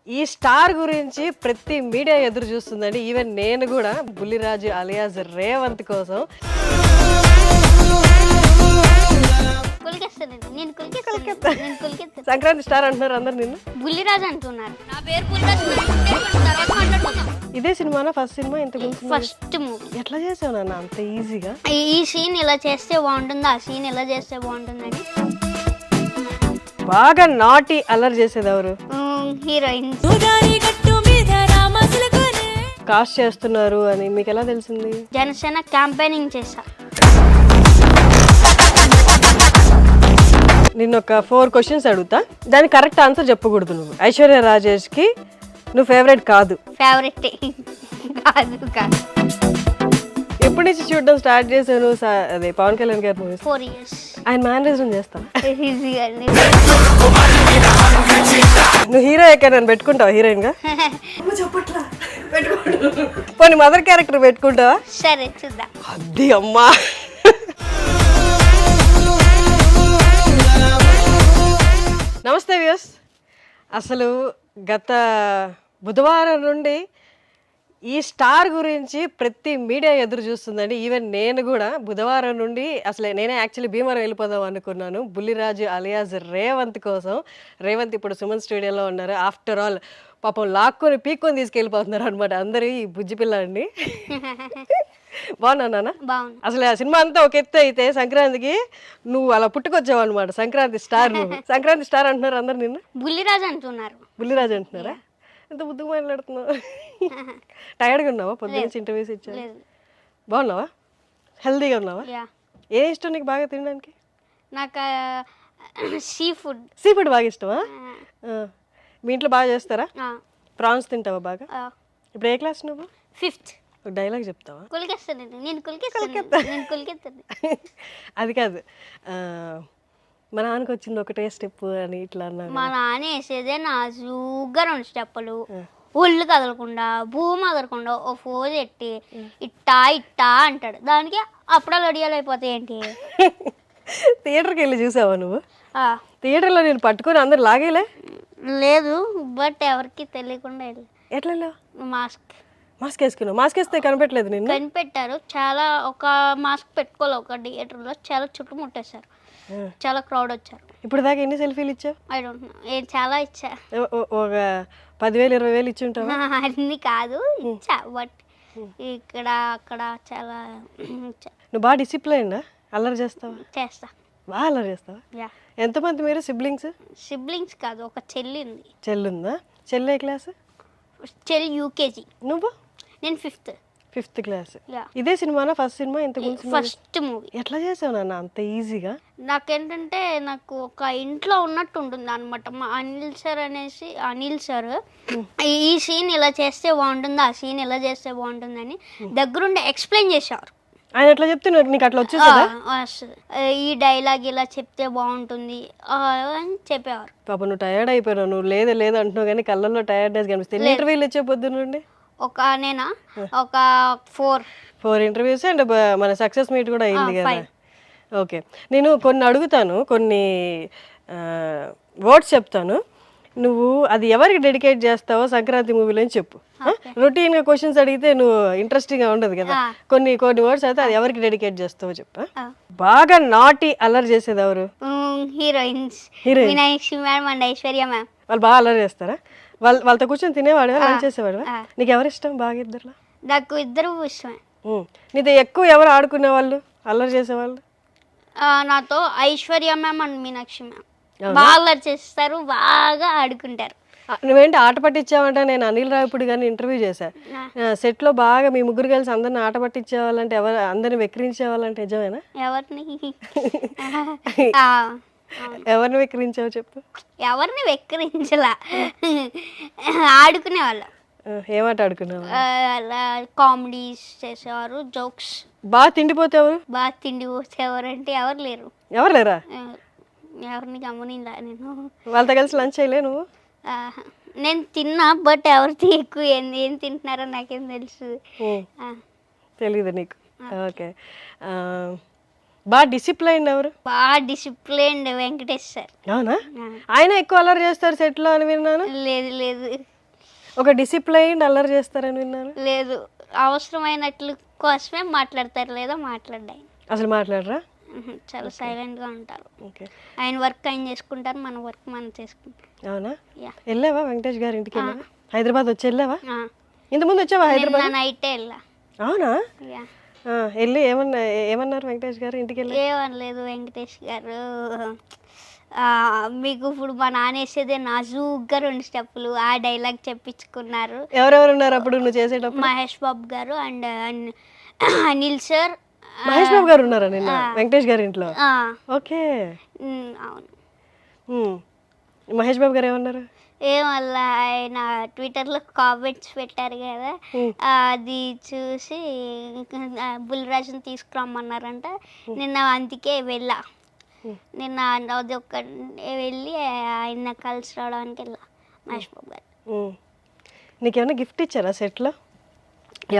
ఈ స్టార్ గురించి ప్రతి మీడియా ఎదురు చూస్తుందండి. ఈవెన్ నేను కూడా బుల్లిరాజు అలియాస్ రేవంత్ కోసం. సంక్రాంతి స్టార్ అంటున్నారు అందరు, నిన్ను బుల్లిరాజు అంటున్నారు. నా పేరు బుల్లిరాజు. ఇదే సినిమానా ఫస్ట్ సినిమా? ఇంతకు ఫస్ట్ మూవీ. ఎట్లా చేసావు నాన్న అంత ఈజీగా? ఈ సీన్ ఇలా చేస్తే బాగుంటుంది, ఆ సీన్ ఇలా చేస్తే బాగుంటుందని. బాగా నాటి అల్లరి చేసేది ఎవరు? హీరోయిన్స్. కాస్ట్ చేస్తున్నారు అని మీకు ఎలా తెలిసింది? జనసేన క్యాంపెయినింగ్ చేశా. నిన్న ఒక 4 క్వశ్చన్స్ అడుగుతా, దానికి కరెక్ట్ ఆన్సర్ చెప్పకూడదు. నువ్వు ఐశ్వర్య రాజేష్ కి నువ్వు ఫేవరెట్ కాదు? ఫేవరెట్ కాదు. ఎప్పటి నుంచి చూడడం స్టార్ట్ చేశాను? అదే పవన్ కళ్యాణ్ గారి మూవీస్. 4 years. ఆయన మేనరిజం చేస్తాను. ఈజీగా. నువ్వు హీరో ఎక్కడ నన్ను పెట్టుకుంటావా హీరోయిన్ గా? పోనీ మదర్ క్యారెక్టర్ పెట్టుకుంటావా? సరే చూద్దాం. అది అమ్మా. నమస్తే వ్యూస్. అసలు గత బుధవారం నుండి ఈ స్టార్ గురించి ప్రతి మీడియా ఎదురు చూస్తుందండి. ఈవెన్ నేను కూడా బుధవారం నుండి అసలు నేనే యాక్చువల్లీ భీమవరం వెళ్ళిపోదాం అనుకున్నాను బుల్లిరాజు అలియాస్ రేవంత్ కోసం. రేవంత్ ఇప్పుడు సుమన్ స్టూడియోలో ఉన్నారు. ఆఫ్టర్ ఆల్ పాపం లాక్కొని పీక్కొని తీసుకెళ్ళిపోతున్నారు అనమాట అందరూ. ఈ బుజ్జి పిల్ల అండి. బాగున్నా నాన్న? బాగుంది. అసలు ఆ సినిమా అంతా ఒక ఎత్తు అయితే సంక్రాంతికి నువ్వు అలా పుట్టుకొచ్చావు అనమాట. సంక్రాంతి స్టార్ నువ్వు. సంక్రాంతి స్టార్ అంటున్నారు అందరు నిన్ను. బుల్లిరాజు అంటున్నారు. బుల్లిరాజు అంటున్నారా? ఎంత బుద్ధిగా మాట్లాడుతున్నావు. టైర్డ్గా ఉన్నావా? పొద్దున్న ఇంటర్వ్యూస్ ఇచ్చావు. బాగున్నావా? హెల్దీగా ఉన్నావా? ఏ ఇష్టం నీకు బాగా తినడానికి? నాకు సీ ఫుడ్. సీ ఫుడ్ బాగా ఇష్టమా? మీ ఇంట్లో బాగా చేస్తారా? ప్రాన్స్ తింటావా బాగా? ఇప్పుడు ఏ క్లాస్ నువ్వు? 5th. ఒక డైలాగ్ చెప్తావా? అది కాదు, మా నాన్నకి వచ్చింది ఒకటే స్టెప్ అని ఇట్లా అన్నా. మా నాన్న వేసేదే నాజుగ్గా 2 స్టెప్పులు, ఒళ్ళు కదలకుండా భూమి అదలకుండా ఓ ఫోజ్ ఎట్టి ఇట్టా ఇట్టా అంటాడు. దానికి అప్పుడే లడియాలు అయిపోతాయి ఏంటి? థియేటర్కి వెళ్ళి చూసావా నువ్వు? థియేటర్లో నేను పట్టుకొని అందరు లాగేలే? లేదు, బట్ ఎవరికి తెలియకుండా వెళ్ళి. ఎట్లా? మాస్క్ వేసుకున్నావు? మాస్క్ వేస్తే కనిపెట్టలేదు నిన్ను? కనిపెట్టారు. చాలా ఒక మాస్క్ పెట్టుకోవాలి ఒక థియేటర్లో, చాలా చుట్టుముట్టేశారు, చాలా క్రౌడ్ వచ్చారు. ఇప్పుడు దాకా ఎన్ని సెల్ఫీలు ఇచ్చావు? ఐ డోంట్ నో, చాలా ఇచ్చా. ఒక 10,000 20,000 ఇచ్చి ఉంటావా? అన్ని కాదు, ఇచ్చా. బట్ ఇక్కడ అక్కడ చాలా ఇచ్చా. నువ్వు బాగా డిసిప్లైన్? అల్లరి చేస్తావా? చేస్తా. బాగా అల్లరి చేస్తావా? ఎంతమంది మీరు సిబ్లింగ్స్? సిబ్లింగ్స్ కాదు, ఒక చెల్లి ఉంది. చెల్లి ఉందా? చెల్లి ఏ క్లాస్? చెల్లి యూకేజీ. నువ్వు? నేను 5th క్లాస్. ఇదే సినిమానా ఫస్ట్ సినిమా? ఇంతకు ఫస్ట్ మూవీ. ఎట్లా చేసావు నాన్న అంత ఈజీగా? నాకేంటంటే నాకు ఒక ఇంట్లో ఉన్నట్టు ఉంటుంది అనమాట. మా అనిల్ సార్ ఈ సీన్ ఇలా చేస్తే బాగుంటుంది, ఆ సీన్ ఇలా చేస్తే బాగుంటుందని దగ్గరుండి ఎక్స్ప్లెయిన్ చేసేవారు. ఆయన ఎట్లా చెప్తే నీకు అట్లా వచ్చేదా? ఈ డైలాగ్ ఇలా చెప్తే బాగుంటుంది అని చెప్పేవారు. పాప నువ్వు టైర్డ్ అయిపోయినావు. నువ్వు లేదు అంటున్నావు కానీ కళ్ళల్లో టైర్డ్నెస్ కనిపిస్తుంది. ఇంటర్వ్యూలు ఇచ్చే పొద్దున్న నుండి నేనా ఒక 4 ఇంటర్వ్యూస్ అండ్ మన సక్సెస్ మీట్ కూడా అయింది కదా. ఓకే, నేను కొన్ని అడుగుతాను, కొన్ని వర్డ్స్ చెప్తాను, నువ్వు అది ఎవరికి డెడికేట్ చేస్తావో సంక్రాంతి మూవీలో అని చెప్పు. రొటీన్గా క్వశ్చన్స్ అడిగితే నువ్వు ఇంట్రెస్టింగ్గా ఉండదు కదా. కొన్ని వర్డ్స్ అయితే అది ఎవరికి డెడికేట్ చేస్తావో చెప్పు. బాగా నాటి అల్లరి చేసేది ఎవరు? Heroines. Meenakshi ma'am and Aishwarya ma'am. వాళ్ళు బాగా అల్లరి చేస్తారా? వాళ్ళతో కూర్చొని తినేవాడు, లంచ్ చేసేవాడు. నీకు ఎవరు ఇష్టం బాగా ఇద్దరులో? నాకు ఇద్దరు ఇష్టమే. నీతో ఎక్కువ ఎవరు ఆడుకునే వాళ్ళు, అల్లరి చేసేవాళ్ళు? నాతో Aishwarya ma'am and Meenakshi ma'am బాగా అల్లరి చేస్తారు, బాగా ఆడుకుంటారు. నువ్వేంటి ఆట పట్టించావంటే? నేను అనిల్ రావిపూడి గారిని ఇంటర్వ్యూ చేశాను. సెట్లో బాగా మీ ముగ్గురు కలిసి అందరిని ఆట పట్టించేవాళ్ళంటే, అందరిని వెక్కిరించేవాళ్ళంటే నిజమేనా? ఎవరిని వెక్కిరించావు చెప్పు. ఎవరిని వెక్కిరించలా, ఆడుకునేవాళ్ళం. ఏమాట ఆడుకునేవాళ్ళు? కామెడీస్ చేసేవారు, జోక్స్. బాగా తిండిపోతే ఎవరు? బాగా తిండిపోతే ఎవరంటే ఎవరు లేరు. ఎవరు లేరా? ఎవరిని గమనిందా నేను. వాళ్ళతో కలిసి లంచ్ చేయలే నువ్వు? నేను తిన్నా, బట్ ఎవరితో ఎక్కువ ఏం తింటున్నారో నాకేం తెలుసు. తెలీదు నీకు? ఓకే. బాగా డిసిప్లైన్ ఎవరు? బాగా డిసిప్లైన్డ్ వెంకటేష్ సార్. అవునా? ఆయన ఎక్కువ అల్లరి చేస్తారు సెట్లో అని విన్నాను. లేదు లేదు ఒక డిసిప్లైన్ అల్లరి చేస్తారని విన్నాను. లేదు, అవసరమైనట్లు కోసమే మాట్లాడతారు, లేదా మాట్లాడ్డాయి. అసలు మాట్లాడరా? చాలా సైలెంట్గా ఉంటారు. ఓకే. ఆయన వర్క్ ఆయన చేసుకుంటారు, మన వర్క్ మనం చేసుకుంటాం. అవునా? యా. వెళ్ళావా వెంకటేష్ గారి ఇంటికి? వెళ్ళావా? హైదరాబాద్ వచ్చి వెళ్ళావా? ఇంతకుముందు వచ్చావా హైదరాబాద్? నైటే వెళ్ళా. అవునా? యా. వెళ్ళి ఏమన్నారు వెంకటేష్ గారు ఇంటికి వెళ్ళి? ఏమనలేదు వెంకటేష్ గారు. మీకు ఇప్పుడు మా నాన్న వేసేదే నాజూగ్గా 2 స్టెప్పులు ఆ డైలాగ్ చెప్పించుకున్నారు. ఎవరెవరు ఉన్నారు అప్పుడు నువ్వు చేసేటప్పుడు? మహేష్ బాబు గారు అండ్ అనిల్ సార్. మహేష్ బాబు గారు ఉన్నారా నిన్న వెంకటేష్ గారి ఇంట్లో? ఓకే. అవును. మహేష్ బాబు గారు ఏమన్నారు? ఏమల్లా ఆయన ట్విట్టర్లో కామెంట్స్ పెట్టారు కదా, అది చూసి బుల్రాజుని తీసుకురమ్మన్నారంట. నిన్న అందుకే వెళ్ళా. నిన్న అది ఒక వెళ్ళి ఆయన కలిసి రావడానికి వెళ్ళా మహేష్ బాబు గారు. నీకేమైనా గిఫ్ట్ ఇచ్చారా సెట్లో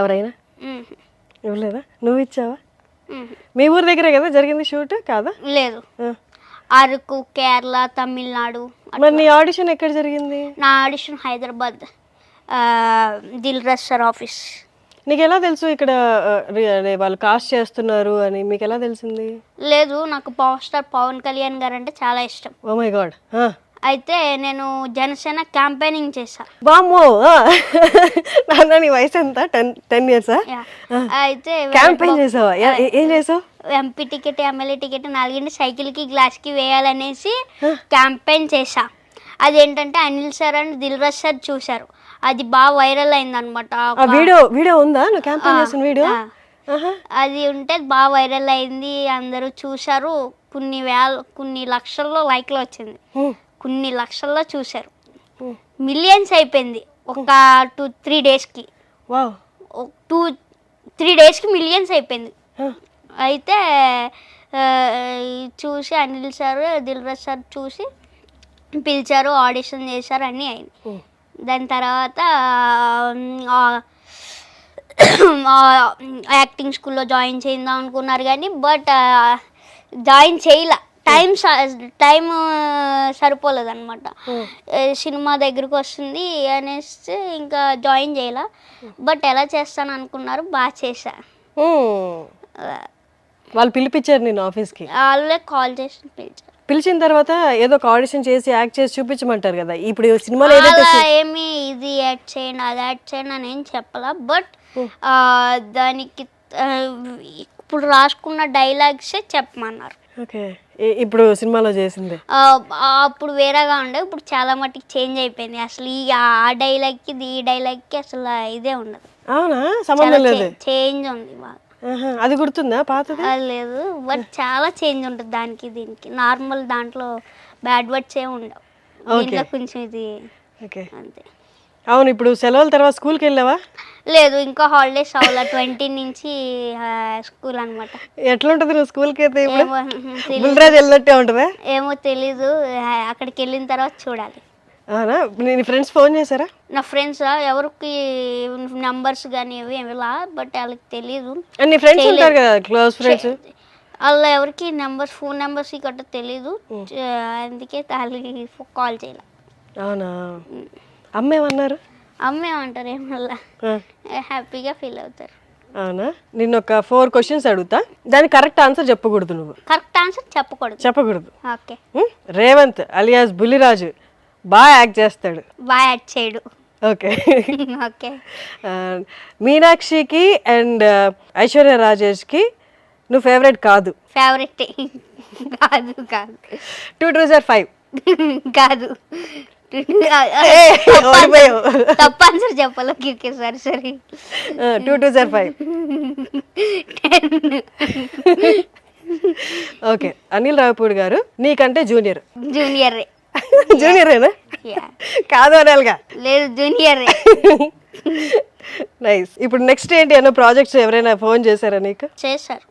ఎవరైనా? ఇవ్వలేదా? నువ్వు ఇచ్చావా? మీ ఊరి దగ్గరే కదా జరిగింది షూట్ కాదా? లేదు, అరకు, కేరళ, తమిళనాడు. మరి నీ ఆడిషన్ ఎక్కడ జరిగింది? నా audition Hyderabad, Dil Raju sir office. నీకు ఎలా తెలుసు ఇక్కడ వాళ్ళు కాస్ట్ చేస్తున్నారు అని? మీకు ఎలా తెలిసింది? లేదు, నాకు పవర్ స్టార్ పవన్ కళ్యాణ్ గారు అంటే చాలా ఇష్టం. Oh my god. అయితే నేను జనసేన క్యాంపెయినింగ్ చేశా. బామ్మో, నాన్న నీ వయసు ఎంత? 10 years? అయితే క్యాంపెయిన్ చేసావా? ఏం చేసావు? ఎంపీ టికెట్, ఎమ్మెల్యే టికెట్ 4 సైకిల్కి గ్లాస్కి వేయాలనేసి క్యాంపెయిన్ చేశా. అదేంటంటే Anil sir and Dil Raju sir చూశారు, అది బాగా వైరల్ అయింది అనమాట. వీడియో ఉందా నువ్వు క్యాంపెయిన్ చేసిన వీడియో? అది ఉంటే బాగా వైరల్ అయింది, అందరూ చూశారు. కొన్ని లక్షల్లో లైక్లు వచ్చింది, కొన్ని లక్షల్లో చూశారు. మిలియన్స్ అయిపోయింది ఒక 2-3 డేస్కి. 2-3 డేస్కి మిలియన్స్ అయిపోయింది. అయితే చూసి అనిల్ సార్, దిల్ రాజు సార్ చూసి పిలిచారు, ఆడిషన్ చేశారు, అన్నీ అయింది. దాని తర్వాత యాక్టింగ్ స్కూల్లో జాయిన్ చేద్దాం అనుకున్నారు కానీ బట్ జాయిన్ చేయలే. టైం సరిపోలేదు అనమాట. సినిమా దగ్గరకు వస్తుంది అనేసి ఇంకా జాయిన్ చేయలే. బట్ ఎలా చేస్తాను అనుకున్నారు, బాగా చేశా. వాళ్ళు పిలిపించారు నేను ఆఫీస్కి? వాళ్ళే కాల్ చేసి పిలిచిన తర్వాత ఏదో ఒక ఆడిషన్ చేసి యాక్ట్ చేసి చూపించమంటారు కదా. ఇప్పుడు సినిమాలో ఏమి ఇది యాడ్ చేయండి, అది యాడ్ చేయండి అని ఏం చెప్పాలా. బట్ దానికి ఇప్పుడు రాసుకున్న డైలాగ్సే చెప్పమన్నారు. ఓకే. ఇప్పుడు సినిమాలో చేసింది అప్పుడు వేరేగా ఉండే, ఇప్పుడు చాలా మటుకు చేంజ్ అయిపోయింది. అసలు ఆ డైలాగ్కి ఈ డైలాగ్కి అసలు ఇదే ఉండదు. అవునా? సంబంధం లేదు, చేంజ్ ఉంది బాగా. అది గుర్తుందా పాతది? అది లేదు, బట్ చాలా చేంజ్ ఉంటుంది దానికి దీనికి. నార్మల్ దాంట్లో బ్యాడ్ వర్డ్స్ ఏమి ఉండవు, దీంట్లో కొంచెం ఇది అంతే. అవును. ఇప్పుడు సెలవుల తర్వాత స్కూల్కి వెళ్ళావా? లేదు, ఇంకా హాలిడేస్ అవ్వాల. 20 నుంచి స్కూల్ అనమాట. ఎట్లుంటది నువ్వు స్కూల్కి అయితే? బుల్రాజ్ వెళ్ళినట్టే ఉంటుందా? ఏమో తెలీదు, అక్కడికి వెళ్ళిన తర్వాత చూడాలి. అవునా? నీ ఫ్రెండ్స్ ఫోన్ చేశారా? నా ఫ్రెండ్స్ ఎవరికి నంబర్స్ కానీ ఏమిలా, బట్ వాళ్ళకి తెలీదు. నీ ఫ్రెండ్స్ ఉంటారు కదా క్లోజ్ ఫ్రెండ్స్, వాళ్ళ ఎవరికి ఫోన్ నెంబర్స్ గట్ట తెలీదు, అందుకే వాళ్ళకి కాల్ చేయాలి. అవునా? అమ్మ ఏమన్నారు? అమ్మ ఏమంటారు, ఏమల్లా హ్యాపీగా ఫీల్ అవుతారు. అవునా? నిన్న ఒక 4 questions అడుగుతా, దానికి కరెక్ట్ ఆన్సర్ చెప్పకూడదు. నువ్వు కరెక్ట్ ఆన్సర్ చెప్పకూడదు. ఓకే. రేవంత్ అలియాస్ బుల్లిరాజు బాగా యాక్ట్ చేస్తాడు, బాగా యాక్ట్ చేయడు. ఓకే. ఓకే. మీనాక్షికి అండ్ ఐశ్వర్య రాజేష్కి నువ్వు ఫేవరెట్ కాదు? ఫేవరెట్ కాదు. 2 2 5 కాదు. తప్ప ఆన్సర్ చెప్పాలి. సరే 2 2 5 ఓకే. అనిల్ రావిపూడి గారు నీకంటే జూనియరేనా? కాదు అనాలిగా. లేదు, జూనియరే. నైస్. ఇప్పుడు నెక్స్ట్ ఏంటి అన్న ప్రాజెక్ట్స్ ఎవరైనా ఫోన్ చేశారా నీకు? చేశారు.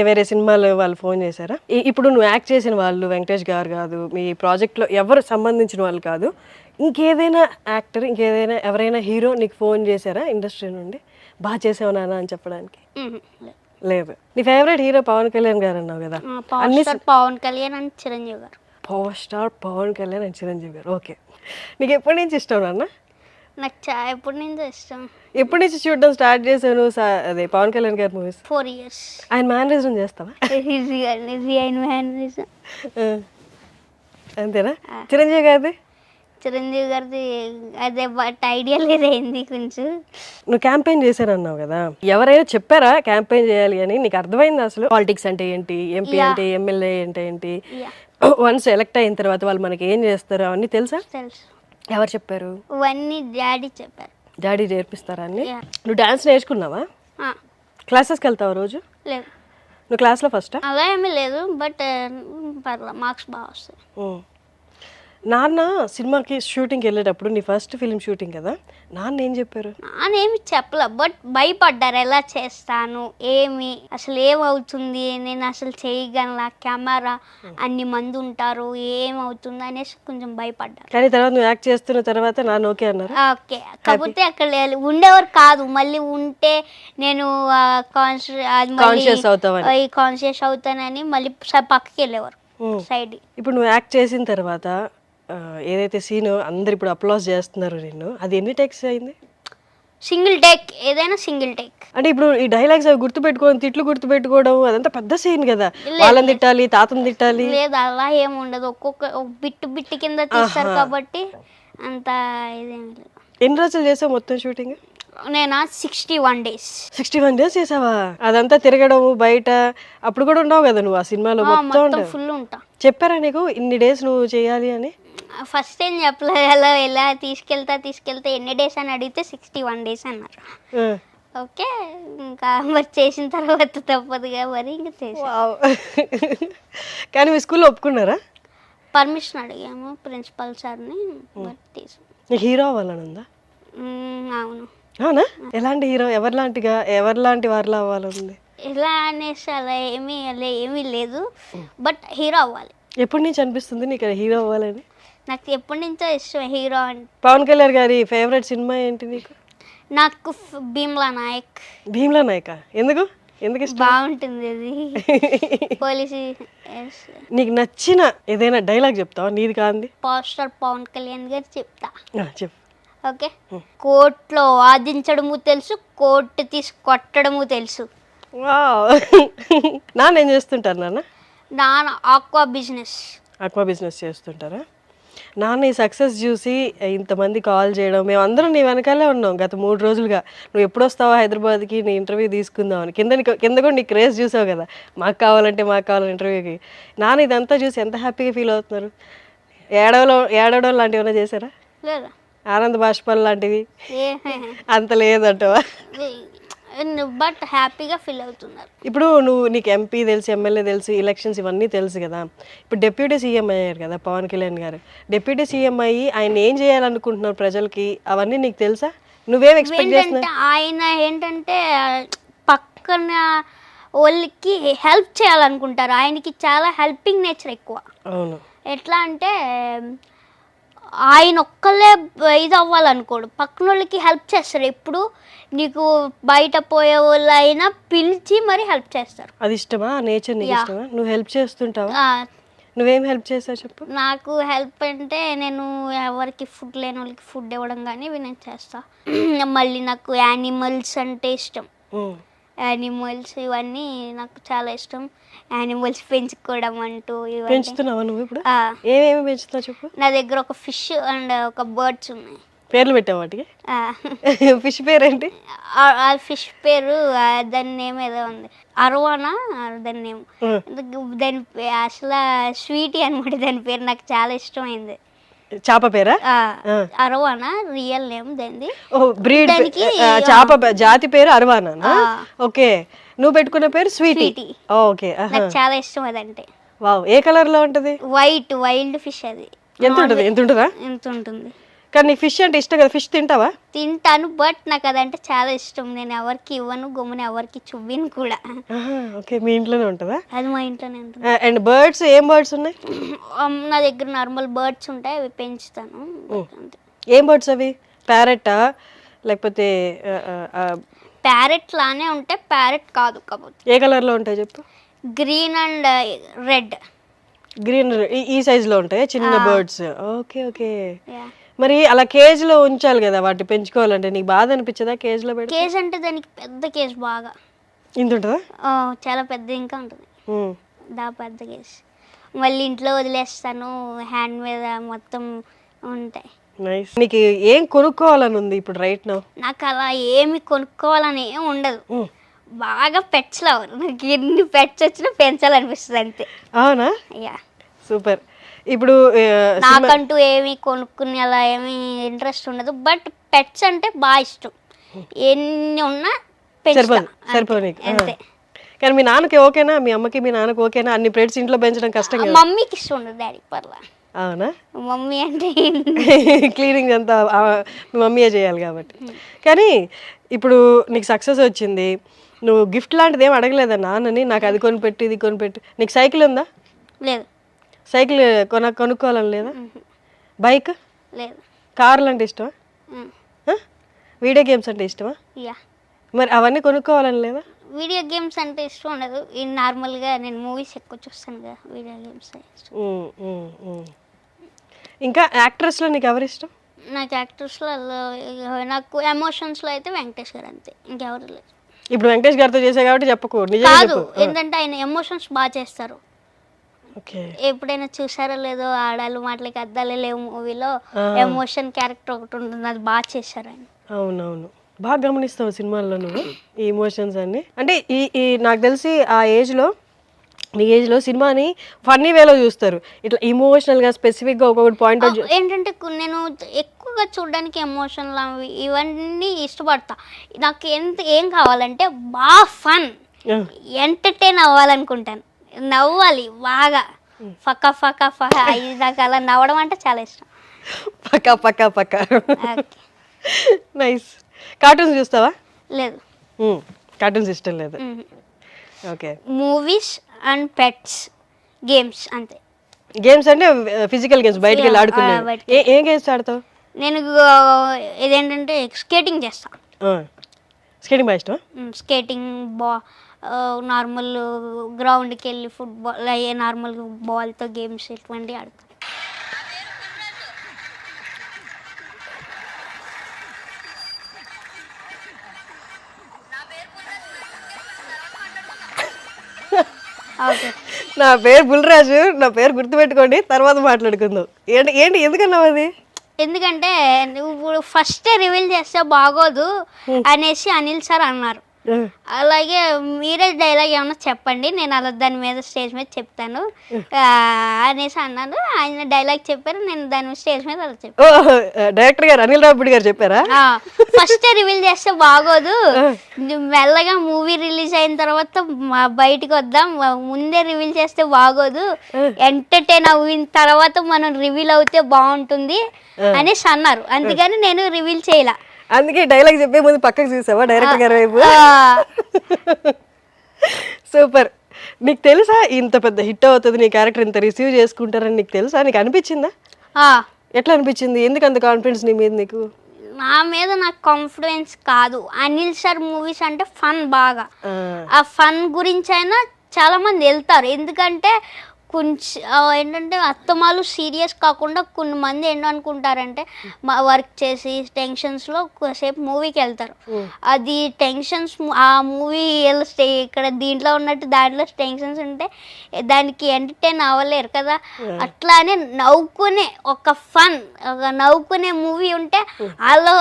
వేరే సినిమాలు వాళ్ళు ఫోన్ చేశారా? ఇప్పుడు నువ్వు యాక్ట్ చేసిన వాళ్ళు వెంకటేష్ గారు కాదు, మీ ప్రాజెక్ట్లో ఎవరు సంబంధించిన వాళ్ళు కాదు, ఇంకేదైనా యాక్టర్, ఎవరైనా హీరో నీకు ఫోన్ చేశారా ఇండస్ట్రీ నుండి బాగా చేసావు నాన్న అని చెప్పడానికి? లేదు. నీ ఫేవరెట్ హీరో పవన్ కళ్యాణ్ గారు అన్నావు కదా. Power star Pawan Kalyan and Chiranjeevi గారు. Power star Pawan Kalyan and Chiranjeevi గారు. ఓకే, నీకు ఎప్పటి నుంచి ఇష్టం నాన్న? నాకు ఎప్పటి నుంచో ఇష్టం. ఎప్పటి నుంచి చూడడం స్టార్ట్ చేశాను అదే పవన్ కళ్యాణ్ గారి మూవీస్? 4 years. ఆయన మేనరిజం చేస్తావా? అంతేనా? చిరంజీవి గారిది? చిరంజీవి గారిది అదే బట్ ఐడియా లేదైంది కొంచెం. నువ్వు క్యాంపెయిన్ చేశానన్నావు కదా, ఎవరైనా చెప్పారా క్యాంపెయిన్ చేయాలి అని? నీకు అర్థమైంది అసలు పాలిటిక్స్ అంటే ఏంటి, ఎంపీ అంటే ఎమ్మెల్యే అంటే ఏంటి, వన్స్ ఎలక్ట్ అయిన తర్వాత వాళ్ళు మనకి ఏం చేస్తారు అవన్నీ తెలుసా? తెలుసు. ఎవరు చెప్పారు? ఇవన్నీ డాడీ చెప్పారు. డాడీ నేర్పిస్తారా అన్ని? నువ్వు డాన్స్ నేర్చుకున్నావా? క్లాసెస్కి వెళ్తావా రోజు? లేదు. నువ్వు క్లాస్లో ఫస్టా? అలా ఏమీ లేదు, బట్ పర్లేదు, మార్క్స్ బాగా వస్తాయి. నాన్న సినిమాకి షూటింగ్కి వెళ్ళేటప్పుడు, నీ ఫస్ట్ ఫిల్మ్ షూటింగ్ కదా, నాన్న ఏం చెప్పారు? నానేమి చెప్పలే, బట్ భయపడ్డారు. ఎలా చేస్తాను, ఏమి అసలు ఏమవుతుంది, నేను అసలు చేయగలనా, కెమెరా అన్ని మంది ఉంటారు, ఏమవుతుంది అనేసి కొంచెం భయపడ్డారు. కానీ తర్వాత నువ్వు యాక్ట్ చేస్తున్న తర్వాత నాన్న ఓకే అన్నారు? ఓకే. కాకపోతే అక్కడ ఉండేవారు కాదు. మళ్ళీ ఉంటే నేను కాన్షియస్ అవుతానని మళ్ళీ పక్కకి వెళ్ళేవారు సైడ్. ఇప్పుడు నువ్వు యాక్ట్ చేసిన తర్వాత ఏదైతే సీన్ అందరు ఇప్పుడు అప్లాస్ చేస్తున్నారు నిన్ను, అది ఎన్ని టేక్స్ అయింది? Single take. ఏదైనా సింగిల్ టేక్. అంటే ఇప్పుడు ఈ డైలాగ్స్ అవి గుర్తుపెట్టుకోవడం, తిట్లు గుర్తుపెట్టుకోవడం, అదంతా పెద్ద సీన్ కదా. వాళ్ళని తిట్టాలి, తాతను తిట్టాలి. లేదు, అలా ఏమి ఉండదు. ఒక్కొక్క బిట్టు కింద తీస్తారు కాబట్టి అంత ఇదేమి లేదు. ఎన్ని రోజులు చేసావు మొత్తం షూటింగ్? నేను 61 days. 61 days చేసావా? అదంతా తిరగడం బయట, అప్పుడు కూడా ఉండవు కదా నువ్వు ఆ సినిమాలో? మొత్తం ఫుల్ ఉంటా. చెప్పారా నీకు ఇన్ని డేస్ నువ్వు చేయాలి అని? ఫస్ట్ ఏం చెప్పలేదు. అలా ఎలా తీసుకెళ్తే ఎన్ని డేస్ అని అడిగితే 61 days అన్నారు. ఓకే, ఇంకా మరి చేసిన తర్వాత తప్పదుగా మరి ఇంకా చేసి. కానీ మీ స్కూల్లో ఒప్పుకున్నారా? పర్మిషన్ అడిగాము ప్రిన్సిపల్ సార్ని, బట్ తీసు. నీకు హీరో అవ్వాలని ఉందా? అవును. అవునా? ఎలాంటి హీరో, ఎవరిలాంటి వారిలో అవ్వాలని? ఎలా అనేసి అలా ఏమీ లేదు, బట్ హీరో అవ్వాలి. ఎప్పటి నుంచి అనిపిస్తుంది నీకు హీరో అవ్వాలని? నాకు ఎప్పటి నుంచో ఇష్టం హీరో అంటే. పవన్ కళ్యాణ్ గారి ఫేవరెట్ సినిమా ఏంటి నీకు? నాకు భీమ్లా నాయక్. భీమ్లా నాయక? ఎందుకు ఇష్టం? బాగుంటుంది అది. పోలీసు. నీకు నచ్చిన ఏదైనా డైలాగ్ చెప్తావా నీది కాంది? పవర్ స్టార్ పవన్ కళ్యాణ్ గారు చెప్తా. చెప్పు. ఓకే. కోర్టులో వాదించడము తెలుసు, కోర్టు తీసి కొట్టడము తెలుసు. నాన్న ఏం చేస్తుంటారు నాన్న? నాన్న ఆక్వా బిజినెస్ చేస్తుంటారా? నాన్న ఈ సక్సెస్ చూసి ఇంతమంది కాల్ చేయడం, మేము అందరం నీ వెనకాలే ఉన్నాం గత 3 రోజులుగా. నువ్వు ఎప్పుడు వస్తావా హైదరాబాద్కి, నీ ఇంటర్వ్యూ తీసుకుందామని. కింద కూడా నీ క్రేజ్ చూసావు కదా, మాకు కావాలి ఇంటర్వ్యూకి. నాన్న ఇదంతా చూసి ఎంత హ్యాపీగా ఫీల్ అవుతున్నారు? ఏడవడం లాంటివి ఏమైనా చేశారా? లేదా. ఆనంద బాష్పాలు లాంటివి అంత లేదంటవా? బట్ హ్యాపీగా ఫీల్ అవుతున్నారు. ఇప్పుడు నీకు ఎంపీ తెలుసు, ఎమ్మెల్యే తెలుసు, ఎలక్షన్స్ ఇవన్నీ తెలుసు కదా. ఇప్పుడు డిప్యూటీ సీఎం అయ్యారు కదా పవన్ కళ్యాణ్ గారు. డిప్యూటీ సీఎం అయ్యి ఆయన ఏం చేయాలనుకుంటున్నారు ప్రజలకి, అవన్నీ నీకు తెలుసా? నువ్వేం ఎక్స్పెక్ట్ చేస్తున్నావు? ఆయన ఏంటంటే పక్కన వాళ్ళకి హెల్ప్ చేయాలనుకుంటారు. ఆయనకి చాలా హెల్పింగ్ నేచర్ ఎక్కువ. అవును. ఎట్లా అంటే ఆయన ఒక్కళ్ళే ఇది అవ్వాలనుకోడు, పక్కన వాళ్ళకి హెల్ప్ చేస్తారు. ఎప్పుడు నీకు బయట పోయే వాళ్ళు అయినా పిలిచి మరి హెల్ప్ చేస్తారు. అది ఇష్టమా? నేచర్ నీకు ఇష్టమా? నువ్వు హెల్ప్ చేస్తుంటావా? నువ్వేం హెల్ప్ చేస్తావు చెప్పు. నాకు హెల్ప్ అంటే నేను ఎవరికి ఫుడ్ లేని వాళ్ళకి ఫుడ్ ఇవ్వడం కానీ నేను చేస్తా. మళ్ళీ నాకు యానిమల్స్ అంటే ఇష్టం. యానిమల్స్ ఇవన్నీ నాకు చాలా ఇష్టం. యానిమల్స్ పెంచుకోవడం అంటూ పెంచుతున్నావా నువ్వు ఇప్పుడు? ఏమేమి పెంచుతావు చెప్పు. నా దగ్గర ఒక ఫిష్ అండ్ ఒక బర్డ్స్ ఉన్నాయి. పేర్లు పెట్టావు వాటికి? ఫిష్ పేరేంటి? ఆ ఫిష్ పేరు దాని నేమ్ ఏదో ఉంది, అర్వానా దాని నేమ్. దాని అసలు స్వీటీ అనమాట దాని పేరు. నాకు చాలా ఇష్టమైంది. చేప పేరా? అర్వానా రియల్ నేమ్ దాన్ని. బ్రీడ్ చేప జాతి పేరు అర్వానా? ఓకే. నువ్వు పెట్టుకున్న పేరు స్వీటీ. ఓకే. నాకు చాలా ఇష్టం అదంటే. వావ్. ఏ కలర్ లో ఉంటది? Wild fish. అది ఎంత ఉంటుంది? కానీ నీకు ఫిష్ అంటే ఇష్టం కదా, ఫిష్ తింటావా? తింటాను, బట్ నాకు అదంటే చాలా ఇష్టం. నేను ఎవరికి ఇవ్వను, గమ్మున ఎవరికి చూపిను కూడా. ఓకే. మీ ఇంట్లోనే ఉంటుందా? అది మా ఇంట్లోనే ఉంటుంది. అండ్ బర్డ్స్, ఏం బర్డ్స్ ఉన్నాయి? నా దగ్గర నార్మల్ బర్డ్స్ ఉంటాయి, అవి పెంచుతాను. ఏం బర్డ్స్ అవి? ప్యారెట్టా లేకపోతే? ప్యారెట్ లానే ఉంటే ప్యారెట్ కాదు కాకపోతే ఏ కలర్లో ఉంటాయి చెప్పు? Green and red. గ్రీన్ ఈ సైజులో ఉంటాయి చిన్న బర్డ్స్. Okay okay. మరి అలా కేజ్లో ఉంచాలి కదా వాటి పెంచుకోవాలంటే, నీకు బాధ అనిపించదా కేజ్లో పెడితే? కేజ్ అంటే దానికి పెద్ద కేజ్ బాగా ఇంత ఉంటుందా? చాలా పెద్ద ఇంకా ఉంటుంది పెద్ద కేజ్. మళ్ళీ ఇంట్లో వదిలేస్తాను, హ్యాండ్ మీద మొత్తం ఉంటాయి. నైస్. నీకు ఏం కొనుక్కోవాలని ఉంది ఇప్పుడు రైట్ నౌ? నాకు అలా ఏమి కొనుక్కోవాలని ఏం ఉండదు, బాగా పెట్స్ లవర్. నాకు ఎన్ని పెట్స్ వచ్చినా పెంచాలనిపిస్తుంది అంతే. అవునా? యా. సూపర్. ఇప్పుడు నాకంటూ ఏమి కొనుక్కునే అలా ఏమి ఇంట్రెస్ట్ ఉండదు, బట్ పెట్స్ అంటే బాగా ఇష్టం. ఎన్ని ఉన్నా సరిపో నీకు అంతే. కానీ మీ నాన్నకి ఓకేనా, మీ అమ్మకి మీ నాన్నకి ఓకేనా అన్ని పెట్స్ ఇంట్లో పెంచడం కష్టం కదా? మమ్మీకి ఇష్టం ఉండదు, డాడీకి పర్లా. అవునా? మమ్మీ అంటే క్లీనింగ్ అంతా మీ మమ్మీయే చేయాలి కాబట్టి. కానీ ఇప్పుడు నీకు సక్సెస్ వచ్చింది, నువ్వు గిఫ్ట్ లాంటిది ఏం అడగలేదా నాన్నని, నాకు అది కొనిపెట్టు ఇది కొనిపెట్టు? నీకు సైకిల్ ఉందా? లేదు. సైకిల్ కొనుక్కోవాలని లేదా? బైక్ లేదు. కార్లు అంటే ఇష్టమా? వీడియో గేమ్స్ అంటే ఇష్టమా? యా. మరి అవన్నీ కొనుక్కోవాలని లేదా? వీడియో గేమ్స్ అంటే ఇష్టం ఉండదు, నార్మల్గా నేను మూవీస్ ఎక్కువ చూస్తాను కదా, వీడియో గేమ్స్ ఇష్టం. ఇంకా యాక్ట్రెస్లో నీకు ఎవరు ఇష్టం? నాకు యాక్టర్స్లో నాకు ఎమోషన్స్లో అయితే వెంకటేష్ గారు అంతే, ఇంకెవరు లేదు. ఇప్పుడు వెంకటేష్ గారితో చేసా కాబట్టి చెప్పకు, నిజంగా కాదు, చెప్పు. ఏంటంటే ఆయన ఎమోషన్స్ బాగా చేస్తారు. ఓకే. ఎప్పుడైనా చూసారో లేదో ఆడాలు మాటలకి అద్దాలే లేవు మూవీలో ఎమోషన్ క్యారెక్టర్ ఒకటి ఉంటుంది, అది బాగా చేశారు ఆయన. అవునవును, బాగా గమనిస్తావు సినిమాల్లో నువ్వు ఈ ఎమోషన్స్ అన్ని. అంటే ఈ నాకు తెలిసి ఆ ఏజ్లో, నీ ఏజ్లో సినిమాని ఫన్నీ వేలో చూస్తారు, ఇట్లా ఇమోషనల్గా స్పెసిఫిక్గా ఒక్కొక్కటి పాయింట్ అవుట్. ఏంటంటే నేను ఎక్కువగా చూడడానికి ఎమోషనల్ అవి ఇవన్నీ ఇష్టపడతా. నాకు ఏం కావాలంటే బాగా ఫన్ ఎంటర్టైన్ అవ్వాలనుకుంటాను, నవ్వాలి బాగా, ఫక్క ఫక్క ఫక్క ఇది నాకు అలా నవ్వడం అంటే చాలా ఇష్టం. పక్కా పక్కా పక్కా. నైస్. కార్టూన్స్ చూస్తావా? లేదు. కార్టూన్స్ ఇష్టం లేదు. Okay. Movies and pets, games అంతే. గేమ్స్ అంటే ఫిజికల్ గేమ్స్, బయటికి వెళ్ళి ఆడుకునేవి. ఏం గేమ్స్ ఆడతావు? నేను ఇదేంటంటే స్కేటింగ్ చేస్తా. స్కేటింగ్ బాగా ఇష్టం? స్కేటింగ్ నార్మల్ గ్రౌండ్కి వెళ్ళి ఫుట్బాల్ నార్మల్ బాల్తో గేమ్స్ ఇటువంటివి ఆడతాను. నా పేరు బుల్రాజు, నా పేరు గుర్తుపెట్టుకోండి, తర్వాత మాట్లాడుకుందాం. ఏంటి ఎందుకన్నావు అది? ఎందుకంటే నువ్వు ఫస్ట్ రివీల్ చేస్తే బాగోదు అనేసి అనిల్ సార్ అన్నారు. అలాగే మీరే డైలాగ్ ఏమన్నా చెప్పండి, నేను అలా దాని మీద స్టేజ్ మీద చెప్తాను అనేసి అన్నాను. ఆయన డైలాగ్ చెప్పారు, నేను దాని స్టేజ్ మీద అలా చెప్పాను. డైరెక్టర్ గారు అనిల్ రావిపూడి గారు చెప్పారా? ఫస్ట్ రివీల్ చేస్తే బాగోదు, మెల్లగా మూవీ రిలీజ్ అయిన తర్వాత బయటకు వద్దాం, ముందే రివీల్ చేస్తే బాగోదు, ఎంటర్టైన్ అయిన తర్వాత మనం రివీల్ అవుతే బాగుంటుంది అనేసి అన్నారు. అందుకని నేను రివీల్ చేయలే. అందుకే డైలాగ్ చెప్పే ముందు పక్కకు చూసావా డైరెక్టర్ గారి వైపు? సూపర్. నీకు తెలుసా ఇంత పెద్ద హిట్ అవుతుంది, నీ క్యారెక్టర్ ఇంత రిసీవ్ చేసుకుంటారని నీకు తెలుసా? నీకు అనిపించిందా? ఎట్లా అనిపించింది? ఎందుకు అంత కాన్ఫిడెన్స్ నీ మీద? నీకు నా మీద నాకు కాన్ఫిడెన్స్ కాదు, అనిల్ సార్ మూవీస్ అంటే ఫన్ బాగా, ఆ ఫన్ గురించి అయినా చాలా మంది వెళ్తారు. ఎందుకంటే కొంచెం ఏంటంటే అత్తమాలు సీరియస్ కాకుండా కొన్ని మంది ఏంటనుకుంటారంటే వర్క్ చేసి టెన్షన్స్లో కొద్దిసేపు మూవీకి వెళ్తారు, అది టెన్షన్స్ ఆ మూవీ ఇక్కడ దీంట్లో ఉన్నట్టు దాంట్లో టెన్షన్స్ ఉంటే దానికి ఎంటర్టైన్ అవ్వలేరు కదా. అట్లానే నవ్వుకునే ఒక ఫన్, ఒక నవ్వుకునే మూవీ ఉంటే వాళ్ళు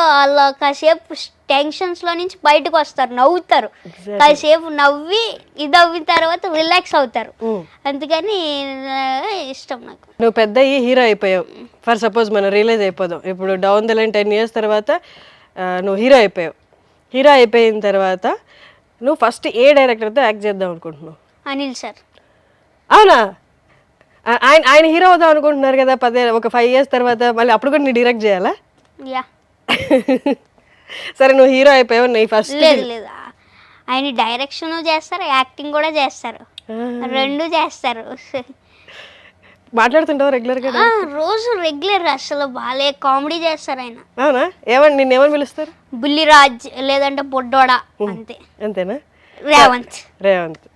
కాసేపు టెన్షన్స్లో నుంచి బయటకు వస్తారు, నవ్వుతారు, కాసేపు నవ్వి ఇది అవ్విన తర్వాత రిలాక్స్ అవుతారు. అందుకని ఇష్టం నాకు. నువ్వు పెద్ద హీరో అయిపోయావు, ఫర్ సపోజ్ మనం రియలైజ్ అయిపోదాం, ఇప్పుడు డౌన్ ద లైన్ 10 years తర్వాత నువ్వు హీరో అయిపోయావు. హీరో అయిపోయిన తర్వాత నువ్వు ఫస్ట్ ఏ డైరెక్టర్తో యాక్ట్ చేద్దాం అనుకుంటున్నావు? అనిల్ సార్. అవునా? ఆయన హీరో అవుదాం అనుకుంటున్నారు కదా, ఒక 5 years తర్వాత, మళ్ళీ అప్పుడు కూడా నీ డైరెక్ట్ చేయాలా? యా. సరే నువ్వు హీరో అయిపోయావు, నీ ఫస్ట్. లేదు, ఆయన డైరెక్షన్ చేస్తారు, యాక్టింగ్ కూడా చేస్తారు, రెండు చేస్తారు. మాట్లాడుతుంటావా రెగ్యులర్గా? రోజు రెగ్యులర్, అసలు బాలే కామెడీ చేస్తారు ఆయన. అవునా? ఏమని నిన్నేమని పిలుస్తారు? బుల్లిరాజ్ లేదంటే బొడ్డోడా, అంతే. అంతేనా? రేవంత్. రేవంత్.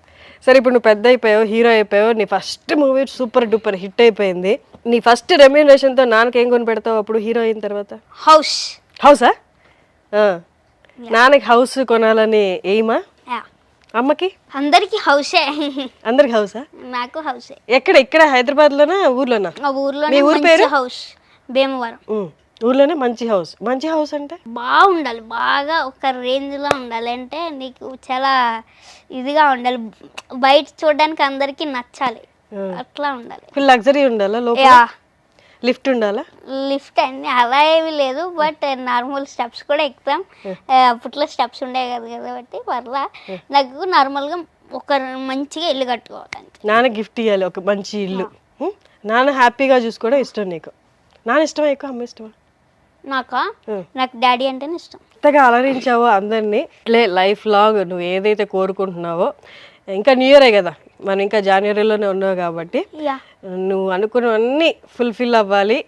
సరే, ఇప్పుడు నువ్వు పెద్ద అయిపోయావు, హీరో అయిపోయావు, నీ first movie super duper hit అయిపోయింది. నీ ఫస్ట్ రెమ్యూనరేషన్తో నాన్నకి ఏం కొని పెడతావు అప్పుడు హీరో అయిన తర్వాత? హౌస్. హౌసా? నాన్నకి హౌస్ కొనాలని ఎయిమా? అమ్మకి? అందరికి హౌసే. అందరికి హౌసా? నాకు హౌసే. ఎక్కడ? ఇక్కడ హైదరాబాద్లోనా ఊర్లోనా? ఆ ఊర్లో మీ ఊరు పేరు? హౌస్ భీమవరం. ఊర్లోనే మంచి హౌస్. మంచి హౌస్ అంటే బాగుండాలి, బాగా ఒక రేంజ్లో ఉండాలి, అంటే నీకు చాలా ఇదిగా ఉండాలి, బయట చూడడానికి అందరికి నచ్చాలి, అట్లా ఉండాలి. ఫుల్ లగ్జరీ ఉండాలా? లోపల లిఫ్ట్ ఉండాలా? లిఫ్ట్ అన్ని అలా ఏమీ లేదు, బట్ నార్మల్ స్టెప్స్ కూడా ఎక్కుతాం. అప్పట్లో స్టెప్స్ ఉండేవి కదా కాబట్టి పర్లా. నాకు నార్మల్గా ఒక మంచిగా ఇల్లు కట్టుకోవాలి. నాన్న గిఫ్ట్ ఇవ్వాలి ఒక మంచి ఇల్లు. నాన్న హ్యాపీగా చూసుకోవడం ఇష్టం నీకు? నాన్న ఇష్టమా ఎక్కువ, అమ్మ ఇష్టమా? నాకు డాడీ అంటేనే ఇష్టం. ఇంతగా అలరించావో అందరినీ. ఇట్లే లైఫ్ లాంగ్ నువ్వు ఏదైతే కోరుకుంటున్నావో, ఇంకా న్యూ ఇయరే కదా, మనం ఇంకా జనవరిలోనే ఉన్నావు కాబట్టి నువ్వు అనుకున్నవన్నీ ఫుల్ఫిల్ అవ్వాలి.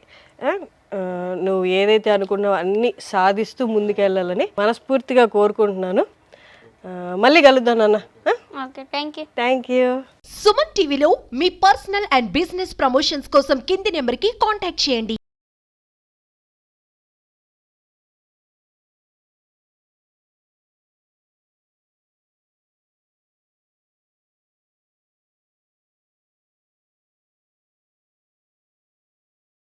నువ్వు ఏదైతే అనుకున్నావో అన్నీ సాధిస్తూ ముందుకెళ్ళాలని మనస్ఫూర్తిగా కోరుకుంటున్నాను. మళ్ళీ కలుద్దాం నాన్న. Okay, thank you. సుమన్ టీవీలో మీ పర్సనల్ అండ్ బిజినెస్ ప్రమోషన్స్ కోసం కింది నెంబర్కి కాంటాక్ట్ చేయండి.